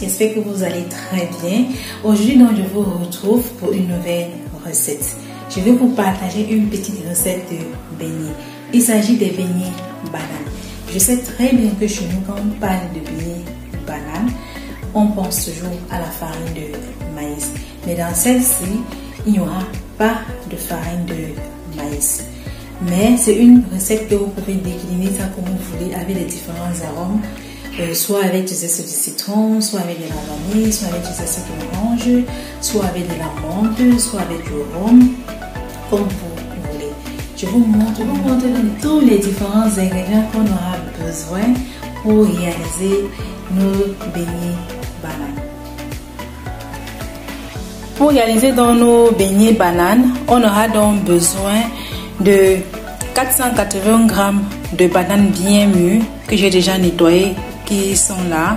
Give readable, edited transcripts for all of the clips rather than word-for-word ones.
J'espère que vous allez très bien. Aujourd'hui, donc, je vous retrouve pour une nouvelle recette. Je vais vous partager une petite recette de beignets. Il s'agit des beignets bananes. Je sais très bien que chez nous, quand on parle de beignets bananes, on pense toujours à la farine de maïs. Mais dans celle-ci, il n'y aura pas de farine de maïs. Mais c'est une recette que vous pouvez décliner ça comme vous voulez avec les différents arômes. Soit avec du zeste de citron, soit avec de la vanille, soit avec du zeste d'orange, soit avec de la menthe, soit avec du rhum, comme vous voulez. Je vous montre tous les différents ingrédients qu'on aura besoin pour réaliser nos beignets bananes. Pour réaliser dans nos beignets bananes, on aura donc besoin de 480 g de bananes bien mûres que j'ai déjà nettoyées, qui sont là.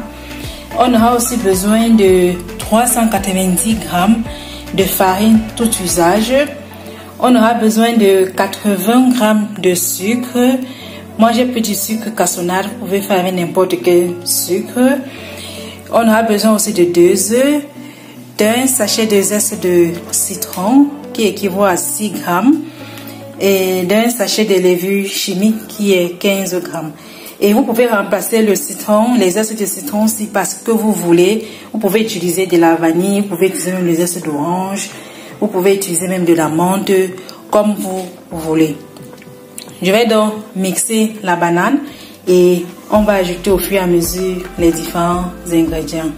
On aura aussi besoin de 390 g de farine tout usage. On aura besoin de 80 g de sucre. Moi j'ai pris du sucre cassonade, vous pouvez faire avec n'importe quel sucre. On aura besoin aussi de 2 œufs, d'un sachet de zeste de citron qui équivaut à 6 g et d'un sachet de levure chimique qui est 15 g. Et vous pouvez remplacer le citron, les zestes de citron si parce que vous voulez. Vous pouvez utiliser de la vanille, vous pouvez utiliser même les zestes d'orange, vous pouvez utiliser même de la menthe, comme vous voulez. Je vais donc mixer la banane et on va ajouter au fur et à mesure les différents ingrédients.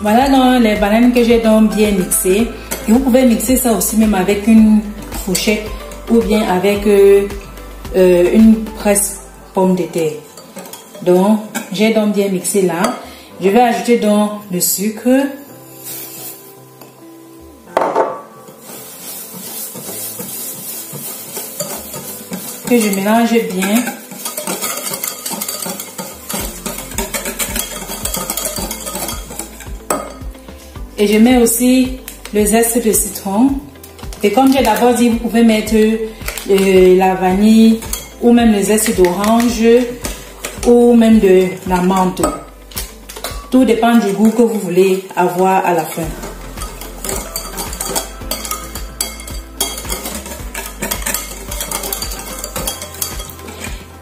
Voilà donc les bananes que j'ai donc bien mixées. Et vous pouvez mixer ça aussi même avec une fourchette ou bien avec une presse pomme de terre. Donc j'ai donc bien mixé là. Je vais ajouter donc le sucre. Que je mélange bien. Et je mets aussi le zeste de citron. Et comme j'ai d'abord dit, vous pouvez mettre la vanille ou même le zeste d'orange ou même de la menthe. Tout dépend du goût que vous voulez avoir à la fin.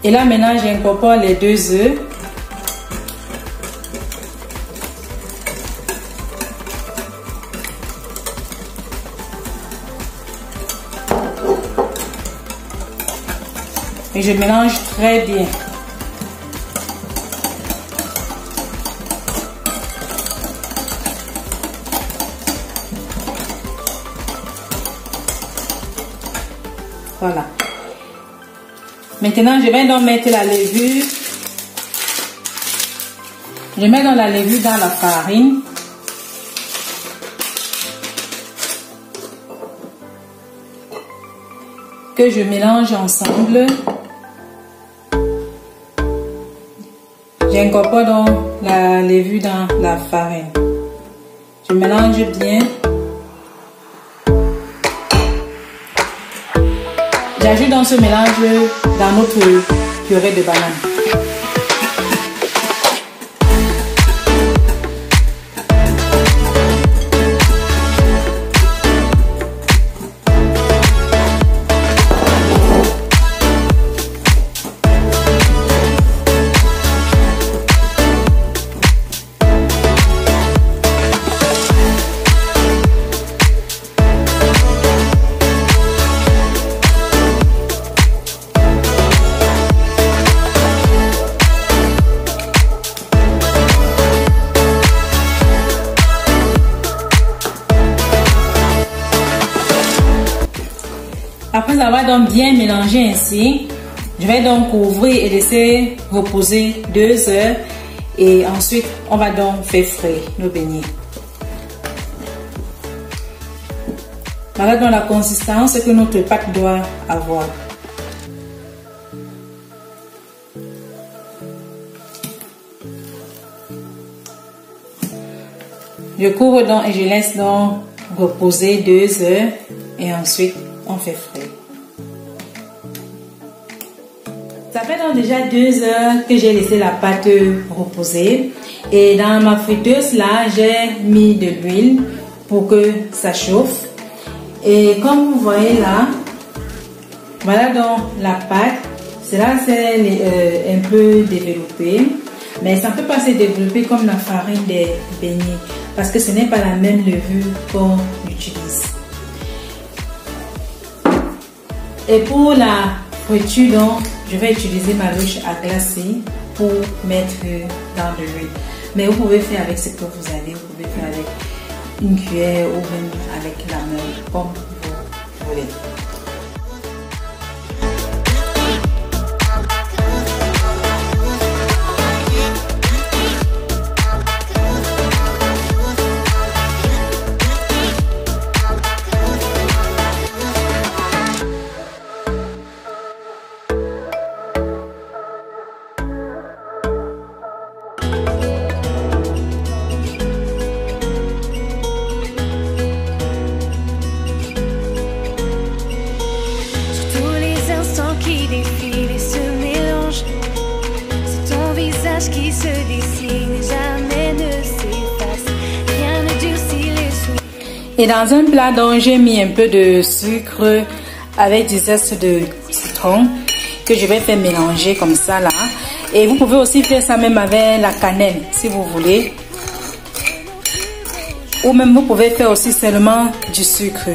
Et là maintenant j'incorpore les 2 œufs. Et je mélange très bien. Voilà. Maintenant, je vais donc mettre la levure. Je mets donc la levure dans la farine. Que je mélange ensemble. J'incorpore donc la levure dans la farine. Je mélange bien. J'ajoute dans ce mélange dans notre purée de banane. Après avoir donc bien mélangé ainsi, je vais donc couvrir et laisser reposer 2 heures et ensuite on va donc faire frais nos beignets. Voilà donc la consistance que notre pâte doit avoir. Je couvre donc et je laisse donc reposer 2 heures et ensuite on fait frais. Ça fait donc déjà 2 heures que j'ai laissé la pâte reposer et dans ma friteuse là j'ai mis de l'huile pour que ça chauffe et comme vous voyez là, voilà donc la pâte. Cela c'est un peu développé, mais ça ne peut pas se développer comme la farine des beignets parce que ce n'est pas la même levure qu'on utilise. Et pour la friture, donc, je vais utiliser ma ruche à glacer pour mettre dans de l'huile. Mais vous pouvez faire avec ce que vous avez, vous pouvez faire avec une cuillère ou même avec la main, comme vous voulez. Qui se dessine, jamais ne s'efface, rien ne durcit les souvenirs. Et dans un plat dont j'ai mis un peu de sucre avec du zeste de citron que je vais faire mélanger comme ça là. Et vous pouvez aussi faire ça même avec la cannelle si vous voulez. Ou même vous pouvez faire aussi seulement du sucre.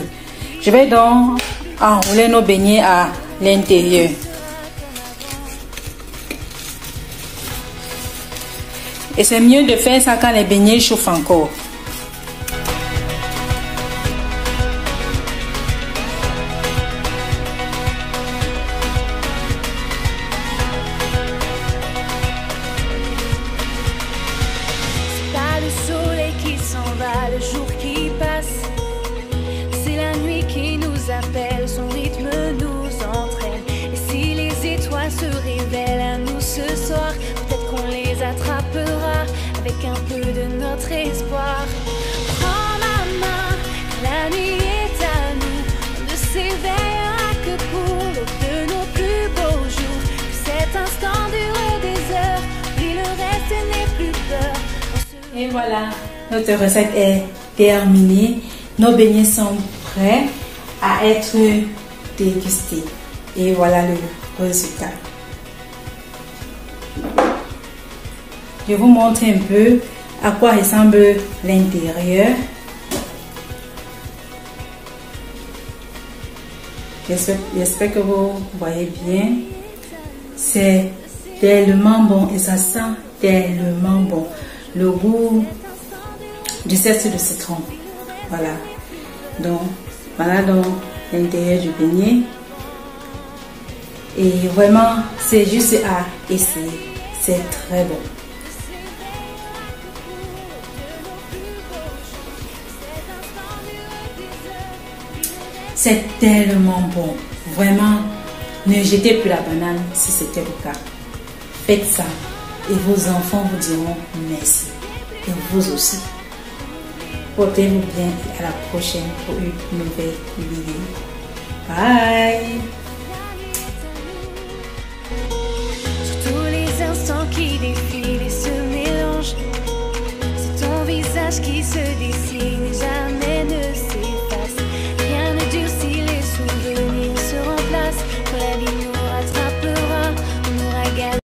Je vais donc enrouler nos beignets à l'intérieur. Et c'est mieux de faire ça quand les beignets chauffent encore. C'est pas le soleil qui s'en va, le jour qui passe. C'est la nuit qui nous appelle, son rythme nous entraîne. Et si les étoiles se révèlent à nous ce soir, peut-être qu'on les attrapera avec un peu de notre espoir. Prends ma main, la nuit est à nous, on ne s'éveillera que pour l'aube de nos plus beaux jours. Que cet instant dure des heures, puis le reste n'est plus peur. Et voilà, notre recette est terminée. Nos beignets sont prêts à être dégustés. Et voilà le résultat. Je vous montre un peu à quoi ressemble l'intérieur. J'espère que vous voyez bien. C'est tellement bon et ça sent tellement bon. Le goût du zeste de citron. Voilà. Donc, voilà donc l'intérieur du beignet. Et vraiment, c'est juste à essayer. C'est très bon. C'est tellement bon. Vraiment, ne jetez plus la banane si c'était le cas. Faites ça et vos enfants vous diront merci. Et vous aussi. Portez-vous bien et à la prochaine pour une nouvelle vidéo. Bye! qui se dessine.